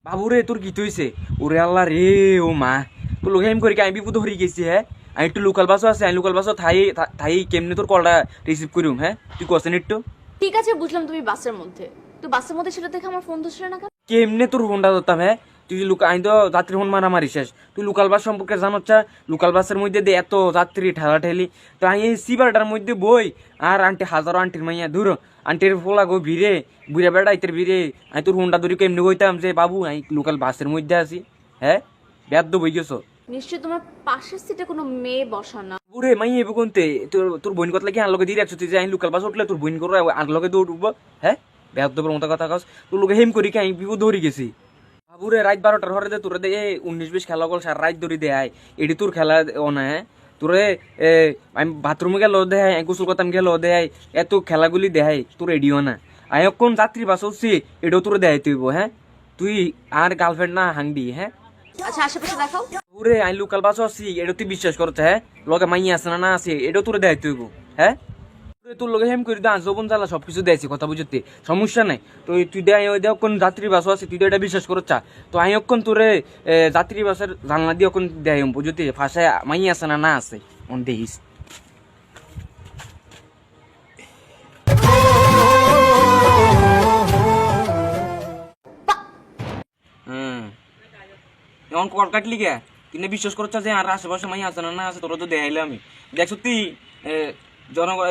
বাবুরে তোর কি হইছে? ওরে আল্লাহ রে, ও মা, তোর লোক হেম করি আমি বিপদ হরি গেছি। হ্যাঁ, আমি একটু লোকাল বাসও আছে, আমি লোকাল বাসও থাই থাই কেমনে তোর কলটা রিসিভ করিম? হ্যাঁ, তুই কোসেন একটু ঠিক আছে, বুঝলাম তুমি বাসের মধ্যে। তো বাসের মধ্যে ছিল দেখে আমার ফোন ধরছিল না কেন? কেমনে তোর ফোনটা ধরতাম? হ্যাঁ, তুই আমি তো যাত্রী ফোন মারামারি শেষ। তুই লোকাল বাস সম্পর্কে জানোচ্ছা? লোকাল বাসের মধ্যে দিয়ে এত যাত্রী ঠেলা ঠেলি, তো আমি এই সিবারটার মধ্যে বই আর আন্টি হাজারো আন্টির মাইয়া দূর আন্টির ফোলা গো ভিড়ে বুড়া বেড়া ইতের ভিড়ে আমি তোর ফোনটা ধরি কেমনে কইতাম যে বাবু আমি লোকাল বাসের মধ্যে আছি? হ্যাঁ, ব্যাদ্য বই গেছো। নিশ্চয়ই তোমার পাশের সিটে কোনো মেয়ে বসা না। বুড়ে মাই এবো কোনতে তোর তোর বোন কথা লাগে আনলোকে দিয়ে রাখছো তুই যে আমি লোকাল বাস উঠলে তোর বোন করো আনলোকে দৌড় উঠবো? হ্যাঁ, ব্যাদ্যর মতো কথা কস। তোর লোকে হেম করি কি আমি বিপদ ধরি গেছি। বাবুরে রাত 12টার হরে দে তোরে দে 19-20 খেলা গল সার রাত ধরি দে আয় এডি তোর খেলা ও না? হ্যাঁ, তোরে আমি বাথরুমে গেল দেয়, গোসল করতাম গেল দেয়, এত খেলাগুলি দেয় তোর এডিও না। আমি কোন যাত্রী বাস হচ্ছি এটাও তোরে দেয় তুইব? হ্যাঁ, তুই আর গার্লফ্রেন্ড না হাংবি? হ্যাঁ, আচ্ছা আশেপাশে দেখাও। ওরে আমি লোকাল বাস আছি এটা তুই বিশ্বাস করতে? হ্যাঁ, লগে মাইয়া আছে না না আছে এটাও তোরে দেয় তুইব? হ্যাঁ, তোর লগে হেম করে দা যৌবন জ্বালা সবকিছু দেয়ছি, কথা বুঝতে সমস্যা নাই। তো তুই দেয় ওই দেখ কোন যাত্রী বাসও আছে, তুই তো এটা বিশ্বাস করছা? তো আমি অক্ষণ তোরে যাত্রী বাসের জানলা দিয়ে অক্ষণ দেয় বুঝতে ফাঁসায় মাই আছে না না আছে অন দেখিস। হ্যাঁ, এমন কল কাটলি গে? তুই না বিশ্বাস করছা যে আর আশেপাশে মাই আছে না না আছে? তোরা তো দেখাইলে আমি দেখ সত্যি জনগণ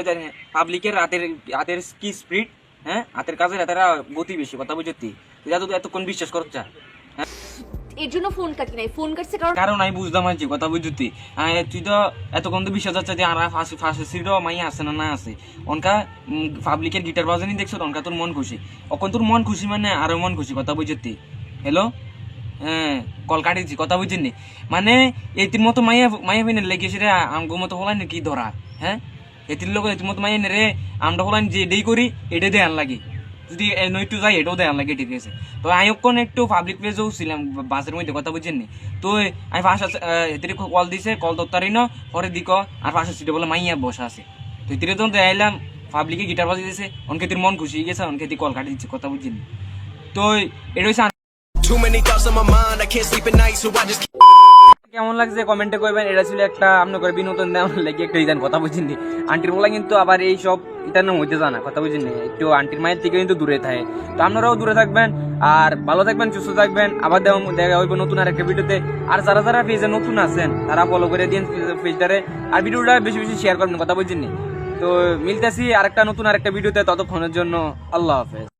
পাবলিকের হাতের হাতের কি স্পিড, হ্যাঁ, হাতের কাজের হাতের গতি বেশি, কথা বুঝতি? তুই যা তো এতক্ষণ বিশ্বাস করছা? এর জন্য ফোন কাটি নাই, ফোন কাটছে কারণ কারণ আমি বুঝতাম আছি, কথা বুঝতি? তুই তো এতক্ষণ তো বিশ্বাস হচ্ছে যে আর ফাঁসে সিটও মাই আছে না না আছে। অনকা পাবলিকের গিটার বাজানি দেখছো, অনকা তোর মন খুশি, অখন তোর মন খুশি মানে আরো মন খুশি, কথা বুঝতি? হ্যালো, হ্যাঁ, কল কাটিছি, কথা বুঝিনি? মানে এটির মতো মাইয়া মাইয়া ফেনে লেগেছে রে আমগো মতো হলাই কি ধরা? হ্যাঁ, এটির লোক এটির মতো মাইয়া নে রে আমরা হলাই যে এটাই করি এটা দেয়ান লাগে, যদি নইটু যাই এটাও দেয়ান লাগে, ঠিক আছে? তো আমি ওখান একটু পাবলিক প্লেসেও ছিলাম বাসের মধ্যে, কথা বুঝিনি? তো আমি ফাঁসা এটির কল দিছে, কল ধরতারি না পরে দিক আর ফাঁসা সিটে বলে মাইয়া বসা আছে। তো এটিরে তখন দেখাইলাম পাবলিকে গিটার বাজিয়ে দিয়েছে, অনকে তোর মন খুশি হয়ে গেছে, অনকে কল কাটি দিচ্ছে, কথা বুঝিনি? তো এটা হচ্ছে Too many thoughts on my mind, I can't sleep at night, so I just কেমন লাগছে কমেন্টে কইবেন। এটা ছিল একটা আপনি করে বিনোদন দেওয়ার লাগে একটা ইদান, কথা বুঝিনি? আন্টির বলা কিন্তু আবার এই সব ইতার নাম হইতে জানা, কথা বুঝিনি? একটু আন্টির মায়ের থেকে কিন্তু দূরে থাকে। তো আপনারাও দূরে থাকবেন আর ভালো থাকবেন, সুস্থ থাকবেন। আবার দেখা হইব নতুন আর একটা ভিডিওতে। আর যারা যারা পেজে নতুন আছেন তারা ফলো করে দিন পেজটারে, আর ভিডিওটা বেশি বেশি শেয়ার করবেন, কথা বুঝিনি? তো মিলতেছি আরেকটা নতুন আরেকটা ভিডিওতে, ততক্ষণের জন্য আল্লাহ হাফেজ।